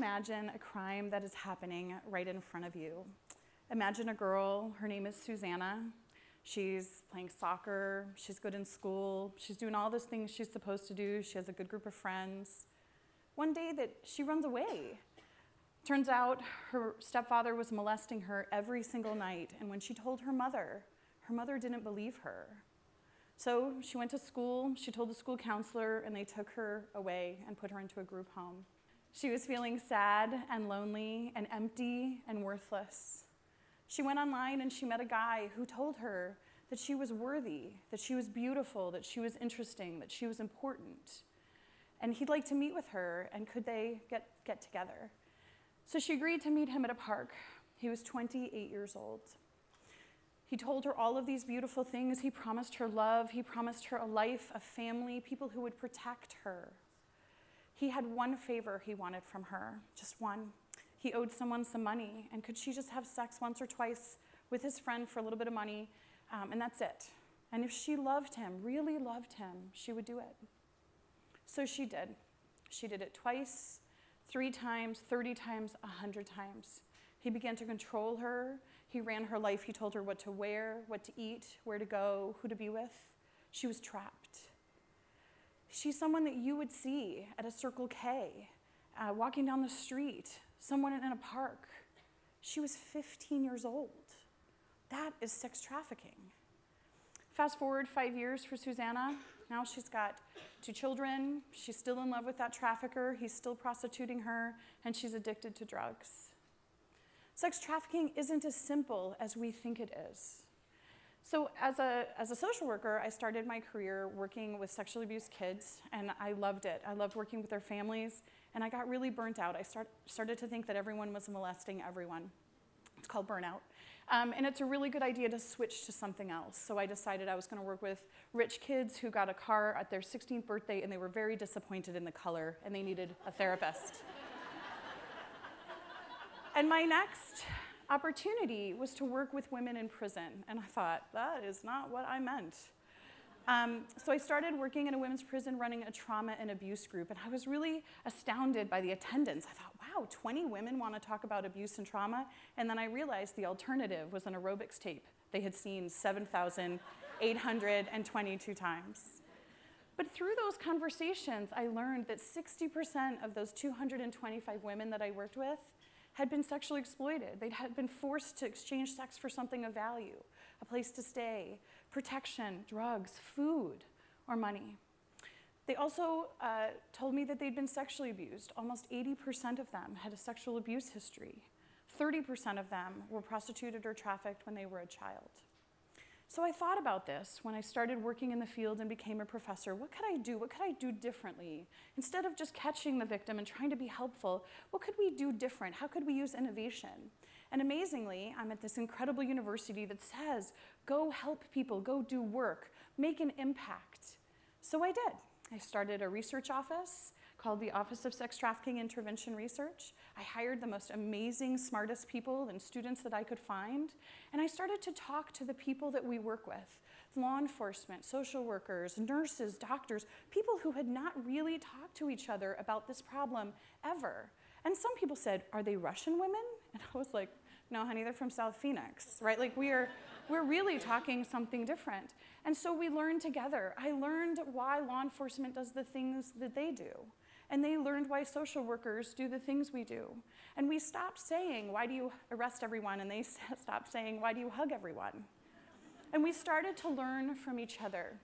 imagine a crime that is happening right in front of you. Imagine a girl, her name is Susanna. She's playing soccer, she's good in school, she's doing all those things she's supposed to do, she has a good group of friends. One day that she runs away. Turns out her stepfather was molesting her every single night, and when she told her mother didn't believe her. So she went to school, she told the school counselor, and they took her away and put her into a group home. She was feeling sad and lonely and empty and worthless. She went online and she met a guy who told her that she was worthy, that she was beautiful, that she was interesting, that she was important. And he'd like to meet with her, and could they get together? So she agreed to meet him at a park. He was 28 years old. He told her all of these beautiful things. He promised her love. He promised her a life, a family, people who would protect her. He had one favor he wanted from her, just one. He owed someone some money, and could she just have sex once or twice with his friend for a little bit of money, and that's it. And if she loved him, really loved him, she would do it. So she did. She did it twice, 3 times, 30 times, 100 times. He began to control her. He ran her life. He told her what to wear, what to eat, where to go, who to be with. She was trapped. She's someone that you would see at a Circle K, walking down the street, someone in a park. She was 15 years old. That is sex trafficking. Fast forward 5 years for Susanna. Now she's got 2 children. She's still in love with that trafficker. He's still prostituting her, and she's addicted to drugs. Sex trafficking isn't as simple as we think it is. So as a social worker, I started my career working with sexually abused kids, and I loved it. I loved working with their families, and I got really burnt out. I started to think that everyone was molesting everyone. It's called burnout. And it's a really good idea to switch to something else. So I decided I was going to work with rich kids who got a car at their 16th birthday, and they were very disappointed in the color, and they needed a therapist. And my next opportunity was to work with women in prison, and I thought, that is not what I meant. So I started working in a women's prison running a trauma and abuse group, and I was really astounded by the attendance. I thought, wow, 20 women want to talk about abuse and trauma, and then I realized the alternative was an aerobics tape they had seen 7,822 times. But through those conversations, I learned that 60% of those 225 women that I worked with had been sexually exploited. They had been forced to exchange sex for something of value, a place to stay, protection, drugs, food, or money. They also told me that they'd been sexually abused. Almost 80% of them had a sexual abuse history. 30% of them were prostituted or trafficked when they were a child. So I thought about this when I started working in the field and became a professor. What could I do? What could I do differently? Instead of just catching the victim and trying to be helpful, what could we do different? How could we use innovation? And amazingly, I'm at this incredible university that says, go help people, go do work, make an impact. So I did. I started a research office called the Office of Sex Trafficking Intervention Research. I hired the most amazing, smartest people and students that I could find, and I started to talk to the people that we work with, law enforcement, social workers, nurses, doctors, people who had not really talked to each other about this problem ever. And some people said, are they Russian women? And I was like, no, honey, they're from South Phoenix, right? Like we're really talking something different. And so we learned together. I learned why law enforcement does the things that they do. And they learned why social workers do the things we do. And we stopped saying, why do you arrest everyone? And they stopped saying, why do you hug everyone? And we started to learn from each other.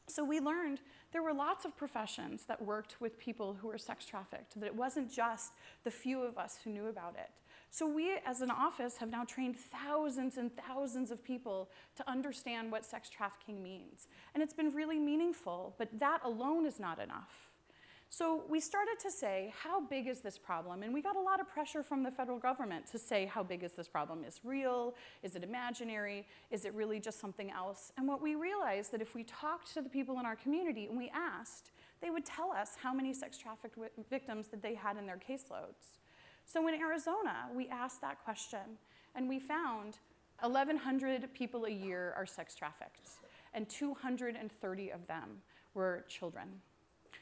So we learned there were lots of professions that worked with people who were sex trafficked, that it wasn't just the few of us who knew about it. So we, as an office, have now trained thousands and thousands of people to understand what sex trafficking means. And it's been really meaningful, but that alone is not enough. So we started to say, how big is this problem? And we got a lot of pressure from the federal government to say, how big is this problem? Is it real? Is it imaginary? Is it really just something else? And what we realized that if we talked to the people in our community and we asked, they would tell us how many sex trafficked victims that they had in their caseloads. So in Arizona, we asked that question, and we found 1,100 people a year are sex trafficked, and 230 of them were children.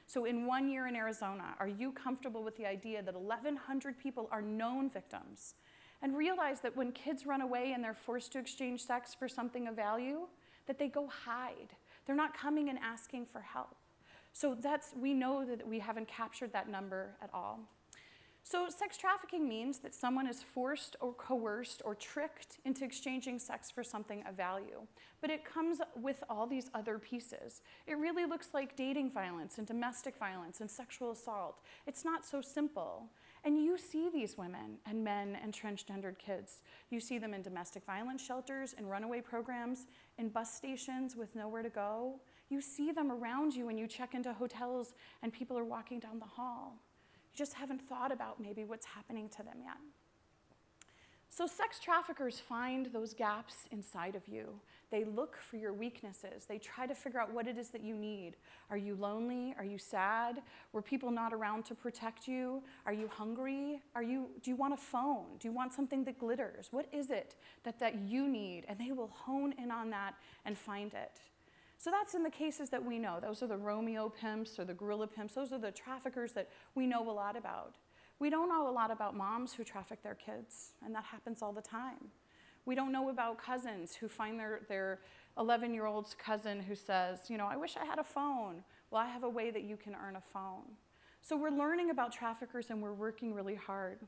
So in 1 year in Arizona, are you comfortable with the idea that 1,100 people are known victims? And realize that when kids run away and they're forced to exchange sex for something of value, that they go hide. They're not coming and asking for help. So we know that we haven't captured that number at all. So sex trafficking means that someone is forced or coerced or tricked into exchanging sex for something of value. But it comes with all these other pieces. It really looks like dating violence and domestic violence and sexual assault. It's not so simple. And you see these women and men and transgendered kids. You see them in domestic violence shelters, in runaway programs, in bus stations with nowhere to go. You see them around you when you check into hotels and people are walking down the hall. You just haven't thought about maybe what's happening to them yet. So sex traffickers find those gaps inside of you. They look for your weaknesses. They try to figure out what it is that you need. Are you lonely? Are you sad? Were people not around to protect you? Are you hungry? Do you want a phone? Do you want something that glitters? What is it that you need? And they will hone in on that and find it. So that's in the cases that we know. Those are the Romeo pimps or the gorilla pimps. Those are the traffickers that we know a lot about. We don't know a lot about moms who traffic their kids, and that happens all the time. We don't know about cousins who find their 11-year-old's cousin who says, I wish I had a phone. Well, I have a way that you can earn a phone. So we're learning about traffickers and we're working really hard.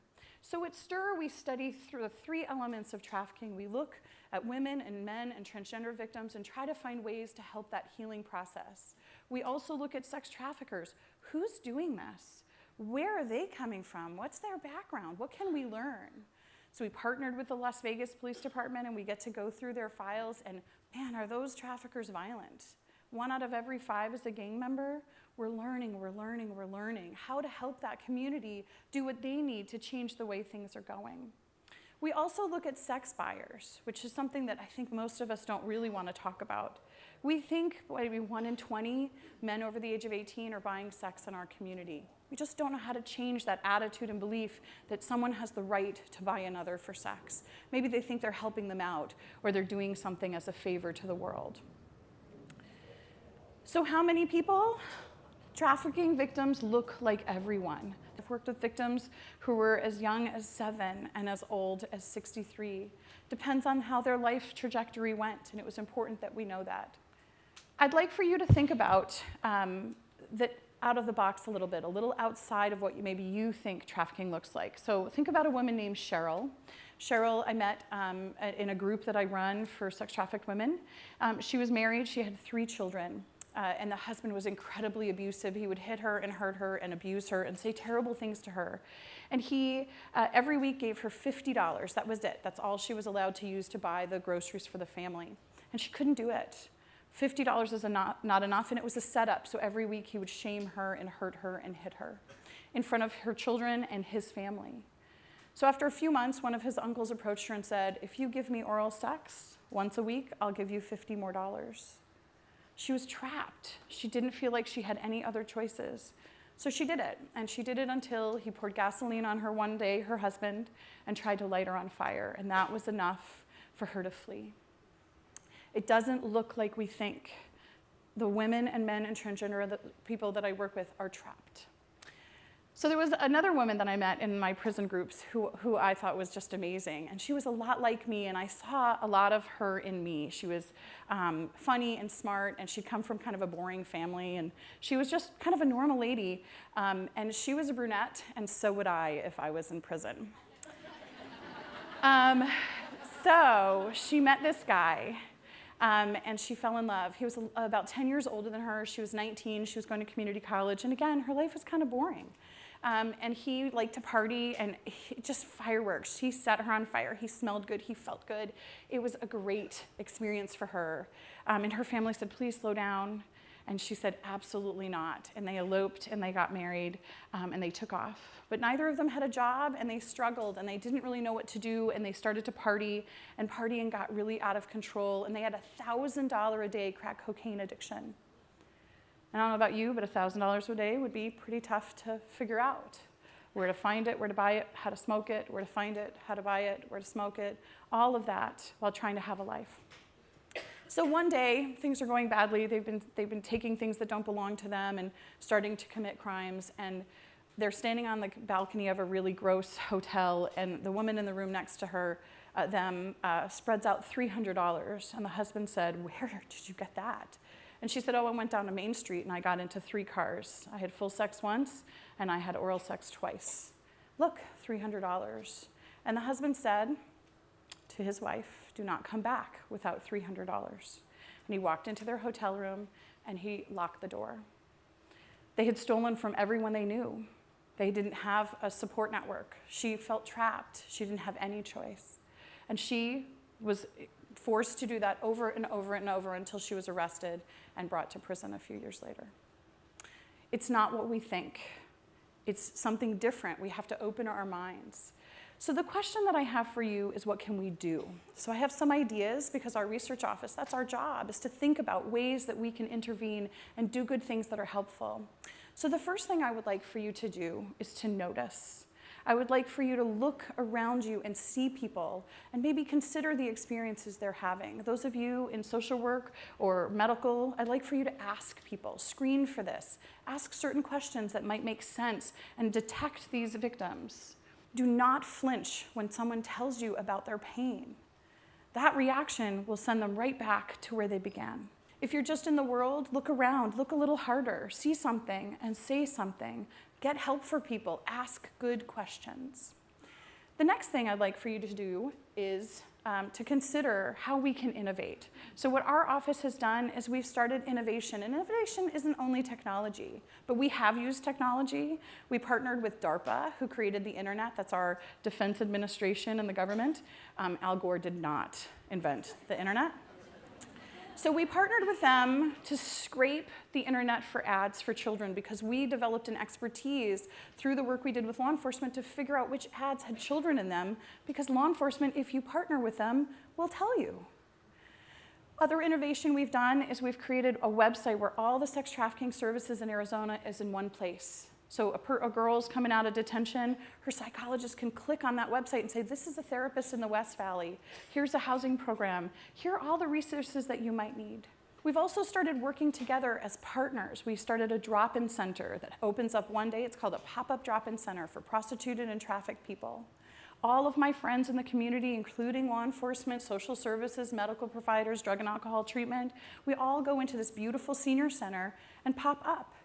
So at STIR, we study through the 3 elements of trafficking. We look at women and men and transgender victims and try to find ways to help that healing process. We also look at sex traffickers. Who's doing this? Where are they coming from? What's their background? What can we learn? So we partnered with the Las Vegas Police Department and we get to go through their files and, man, are those traffickers violent? 1 out of every 5 is a gang member. We're learning how to help that community do what they need to change the way things are going. We also look at sex buyers, which is something that I think most of us don't really want to talk about. We think maybe 1 in 20 men over the age of 18 are buying sex in our community. We just don't know how to change that attitude and belief that someone has the right to buy another for sex. Maybe they think they're helping them out or they're doing something as a favor to the world. So how many people? Trafficking victims look like everyone. I've worked with victims who were as young as 7 and as old as 63. Depends on how their life trajectory went, and it was important that we know that. I'd like for you to think about that out of the box a little outside of what maybe you think trafficking looks like. So think about a woman named Cheryl. Cheryl, I met in a group that I run for sex trafficked women. She was married, she had 3 children. And the husband was incredibly abusive. He would hit her and hurt her and abuse her and say terrible things to her. And he every week gave her $50. That was it. That's all she was allowed to use to buy the groceries for the family. And she couldn't do it. $50 is not enough, and it was a setup. So every week he would shame her and hurt her and hit her in front of her children and his family. So after a few months, one of his uncles approached her and said, if you give me oral sex once a week, I'll give you $50 more. She was trapped. She didn't feel like she had any other choices. So she did it, and she did it until he poured gasoline on her one day, her husband, and tried to light her on fire, and that was enough for her to flee. It doesn't look like we think. The women and men and transgender people that I work with are trapped. So there was another woman that I met in my prison groups who I thought was just amazing. And she was a lot like me, and I saw a lot of her in me. She was funny and smart, and she'd come from kind of a boring family, and she was just kind of a normal lady. And she was a brunette, and so would I if I was in prison. So she met this guy, and she fell in love. He was about 10 years older than her. She was 19. She was going to community college. And again, her life was kind of boring. And he liked to party and just fireworks. He set her on fire. He smelled good. He felt good. It was a great experience for her. And her family said, please slow down. And she said, absolutely not. And they eloped and they got married and they took off. But neither of them had a job, and they struggled, and they didn't really know what to do, and they started to party, and partying got really out of control, and they had a $1,000 a day crack cocaine addiction. I don't know about you, but $1,000 a day would be pretty tough to figure out. Where to find it, where to buy it, how to smoke it, where to find it, how to buy it, where to smoke it, all of that while trying to have a life. So one day, things are going badly. They've been taking things that don't belong to them and starting to commit crimes. And they're standing on the balcony of a really gross hotel, and the woman in the room next to her, spreads out $300. And the husband said, "Where did you get that?" And she said, "Oh, I went down to Main Street and I got into 3 cars. I had full sex once and I had oral sex twice. Look, $300. And the husband said to his wife, "Do not come back without $300. And he walked into their hotel room and he locked the door. They had stolen from everyone they knew. They didn't have a support network. She felt trapped. She didn't have any choice. And she was forced to do that over and over and over until she was arrested and brought to prison a few years later. It's not what we think. It's something different. We have to open our minds. So the question that I have for you is, what can we do? So I have some ideas, because our research office, that's our job, is to think about ways that we can intervene and do good things that are helpful. So the first thing I would like for you to do is to notice. I would like for you to look around you and see people and maybe consider the experiences they're having. Those of you in social work or medical, I'd like for you to ask people, screen for this, ask certain questions that might make sense and detect these victims. Do not flinch when someone tells you about their pain. That reaction will send them right back to where they began. If you're just in the world, look around, look a little harder, see something and say something. Get help for people, ask good questions. The next thing I'd like for you to do is to consider how we can innovate. So what our office has done is we've started innovation, and innovation isn't only technology, but we have used technology. We partnered with DARPA, who created the internet. That's our defense administration and the government. Al Gore did not invent the internet. So we partnered with them to scrape the internet for ads for children, because we developed an expertise through the work we did with law enforcement to figure out which ads had children in them, because law enforcement, if you partner with them, will tell you. Other innovation we've done is we've created a website where all the sex trafficking services in Arizona is in one place. So a girl's coming out of detention, her psychologist can click on that website and say, "This is a therapist in the West Valley. Here's a housing program. Here are all the resources that you might need." We've also started working together as partners. We started a drop-in center that opens up one day. It's called a pop-up drop-in center for prostituted and trafficked people. All of my friends in the community, including law enforcement, social services, medical providers, drug and alcohol treatment, we all go into this beautiful senior center and pop up.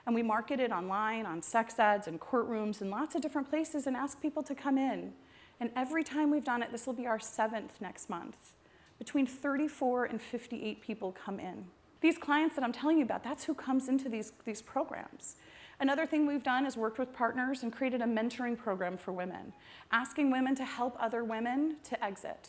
And we market it online, on sex ads and courtrooms and lots of different places, and ask people to come in. And every time we've done it, this will be our 7th next month, between 34 and 58 people come in. These clients that I'm telling you about, that's who comes into these programs. Another thing we've done is worked with partners and created a mentoring program for women, asking women to help other women to exit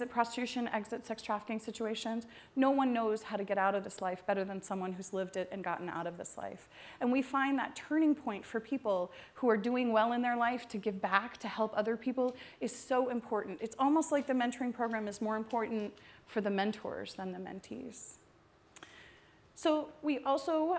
prostitution, exit sex trafficking situations. No one knows how to get out of this life better than someone who's lived it and gotten out of this life. And we find that turning point for people who are doing well in their life to give back, to help other people, is so important. It's almost like the mentoring program is more important for the mentors than the mentees. So we also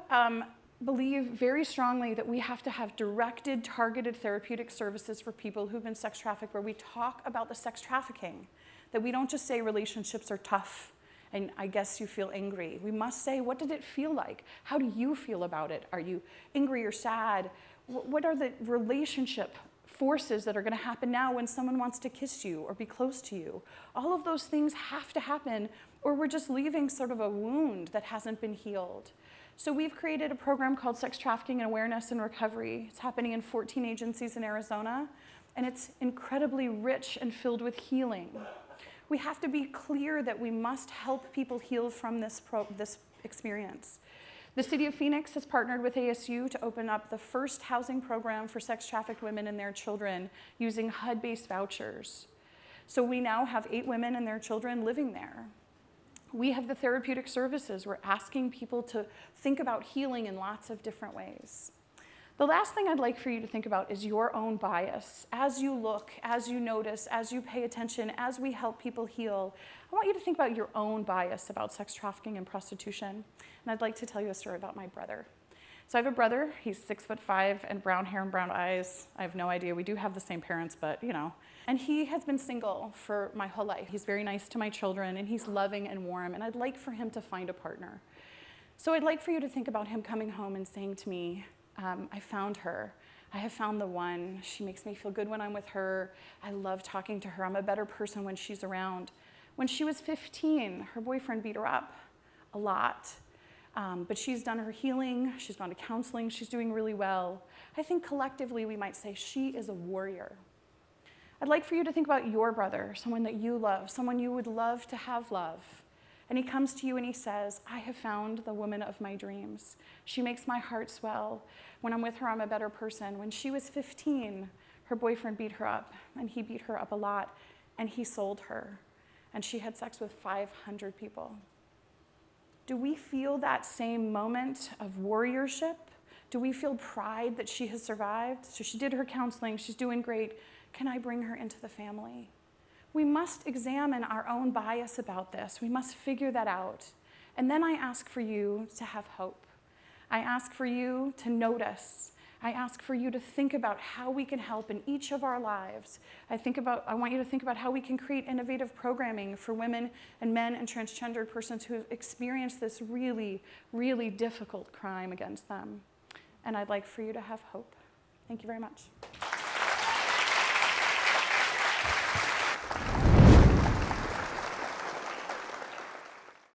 believe very strongly that we have to have directed, targeted therapeutic services for people who've been sex trafficked, where we talk about the sex trafficking. That we don't just say relationships are tough and I guess you feel angry. We must say, what did it feel like? How do you feel about it? Are you angry or sad? What are the relationship forces that are going to happen now when someone wants to kiss you or be close to you? All of those things have to happen, or we're just leaving sort of a wound that hasn't been healed. So we've created a program called Sex Trafficking Awareness and Recovery. It's happening in 14 agencies in Arizona, and it's incredibly rich and filled with healing. We have to be clear that we must help people heal from this experience. The City of Phoenix has partnered with ASU to open up the first housing program for sex trafficked women and their children using HUD-based vouchers. So we now have 8 women and their children living there. We have the therapeutic services. We're asking people to think about healing in lots of different ways. The last thing I'd like for you to think about is your own bias. As you look, as you notice, as you pay attention, as we help people heal, I want you to think about your own bias about sex trafficking and prostitution. And I'd like to tell you a story about my brother. So I have a brother, he's 6'5" and brown hair and brown eyes. I have no idea, we do have the same parents, but you know. And he has been single for my whole life. He's very nice to my children and he's loving and warm, and I'd like for him to find a partner. So I'd like for you to think about him coming home and saying to me, I found her. I have found the one. She makes me feel good when I'm with her. I love talking to her. I'm a better person when she's around. When she was 15, her boyfriend beat her up a lot. But she's done her healing. She's gone to counseling. She's doing really well. I think collectively we might say she is a warrior. I'd like for you to think about your brother, someone that you love, someone you would love to have love. And he comes to you and he says, I have found the woman of my dreams. She makes my heart swell. When I'm with her, I'm a better person. When she was 15, her boyfriend beat her up, and he beat her up a lot, and he sold her. And she had sex with 500 people. Do we feel that same moment of warriorship? Do we feel pride that she has survived? So she did her counseling, she's doing great. Can I bring her into the family? We must examine our own bias about this. We must figure that out. And then I ask for you to have hope. I ask for you to notice. I ask for you to think about how we can help in each of our lives. I want you to think about how we can create innovative programming for women and men and transgendered persons who have experienced this really, really difficult crime against them. And I'd like for you to have hope. Thank you very much.